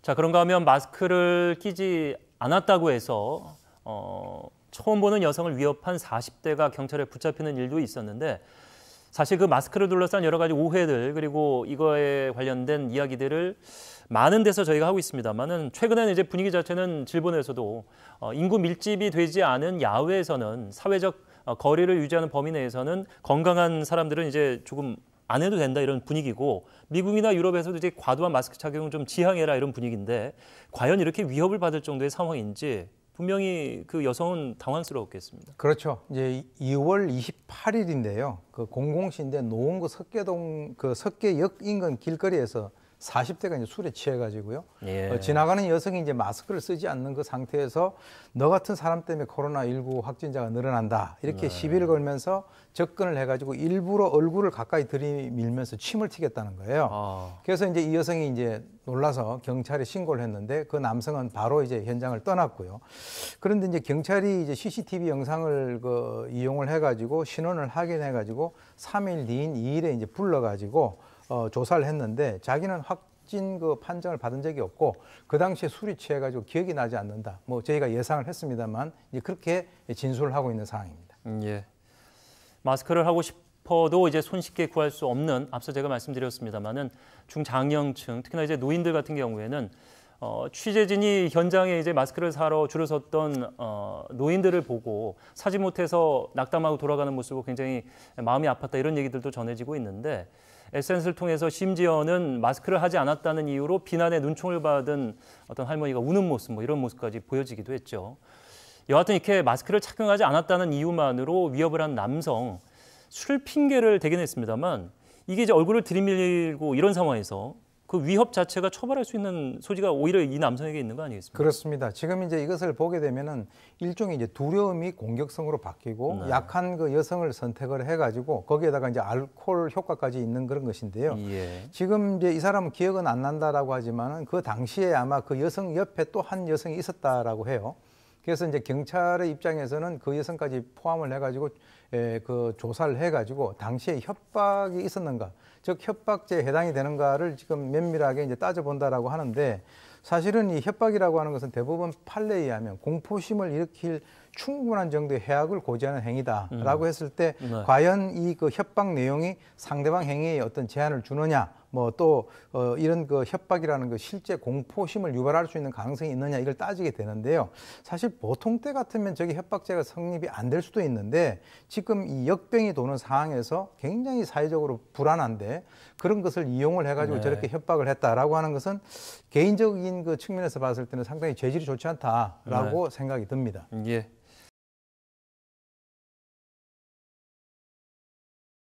자, 그런가 하면 마스크를 끼지 않았다고 해서 처음 보는 여성을 위협한 40대가 경찰에 붙잡히는 일도 있었는데 사실 그 마스크를 둘러싼 여러 가지 오해들 그리고 이거에 관련된 이야기들을 많은 데서 저희가 하고 있습니다만은 최근에는 이제 분위기 자체는 질본에서도 인구 밀집이 되지 않은 야외에서는 사회적 거리를 유지하는 범위 내에서는 건강한 사람들은 이제 조금 안 해도 된다 이런 분위기고 미국이나 유럽에서도 이제 과도한 마스크 착용을 좀 지향해라 이런 분위기인데 과연 이렇게 위협을 받을 정도의 상황인지 분명히 그 여성은 당황스러웠겠습니다. 그렇죠. 이제 2월 28일인데요. 그 공공시인데 노원구 석계동 그 석계역 인근 길거리에서 40대가 이제 술에 취해가지고요. 예. 지나가는 여성이 이제 마스크를 쓰지 않는 그 상태에서 너 같은 사람 때문에 코로나19 확진자가 늘어난다. 이렇게 시비를 걸면서 접근을 해가지고 일부러 얼굴을 가까이 들이밀면서 침을 튀겼다는 거예요. 그래서 이제 이 여성이 이제 놀라서 경찰에 신고를 했는데 그 남성은 바로 이제 현장을 떠났고요. 그런데 이제 경찰이 이제 CCTV 영상을 이용을 해가지고 신원을 확인해가지고 3일 뒤인 2일에 이제 불러가지고 조사를 했는데 자기는 확진 판정을 받은 적이 없고 그 당시에 술이 취해가지고 기억이 나지 않는다. 뭐 저희가 예상을 했습니다만 이제 그렇게 진술을 하고 있는 상황입니다. 예. 마스크를 하고 싶어도 이제 손쉽게 구할 수 없는 앞서 제가 말씀드렸습니다만은 중장년층 특히나 이제 노인들 같은 경우에는 취재진이 현장에 이제 마스크를 사러 줄을 섰던 노인들을 보고 사지 못해서 낙담하고 돌아가는 모습을 굉장히 마음이 아팠다 이런 얘기들도 전해지고 있는데 SNS를 통해서 심지어는 마스크를 하지 않았다는 이유로 비난의 눈총을 받은 어떤 할머니가 우는 모습 뭐 이런 모습까지 보여지기도 했죠. 여하튼 이렇게 마스크를 착용하지 않았다는 이유만으로 위협을 한 남성 술 핑계를 대긴 했습니다만 이게 이제 얼굴을 들이밀고 이런 상황에서 그 위협 자체가 처벌할 수 있는 소지가 오히려 이 남성에게 있는 거 아니겠습니까? 그렇습니다. 지금 이제 이것을 보게 되면은 일종의 이제 두려움이 공격성으로 바뀌고 약한 그 여성을 선택을 해가지고 거기에다가 이제 알코올 효과까지 있는 그런 것인데요. 예. 지금 이제 이 사람은 기억은 안 난다라고 하지만은 그 당시에 아마 그 여성 옆에 또 한 여성이 있었다라고 해요. 그래서 이제 경찰의 입장에서는 그 여성까지 포함을 해가지고 그 조사를 해가지고 당시에 협박이 있었는가, 즉 협박죄에 해당이 되는가를 지금 면밀하게 이제 따져본다라고 하는데 사실은 이 협박이라고 하는 것은 대부분 판례에 의하면 공포심을 일으킬 충분한 정도의 해악을 고지하는 행위다라고 했을 때 과연 이 그 협박 내용이 상대방 행위에 어떤 제한을 주느냐, 뭐 또 이런 그 협박이라는 그 실제 공포심을 유발할 수 있는 가능성이 있느냐 이걸 따지게 되는데요. 사실 보통 때 같으면 저게 협박죄가 성립이 안 될 수도 있는데 지금 이 역병이 도는 상황에서 굉장히 사회적으로 불안한데 그런 것을 이용을 해가지고 저렇게 협박을 했다라고 하는 것은 개인적인 그 측면에서 봤을 때는 상당히 죄질이 좋지 않다라고 생각이 듭니다. 예.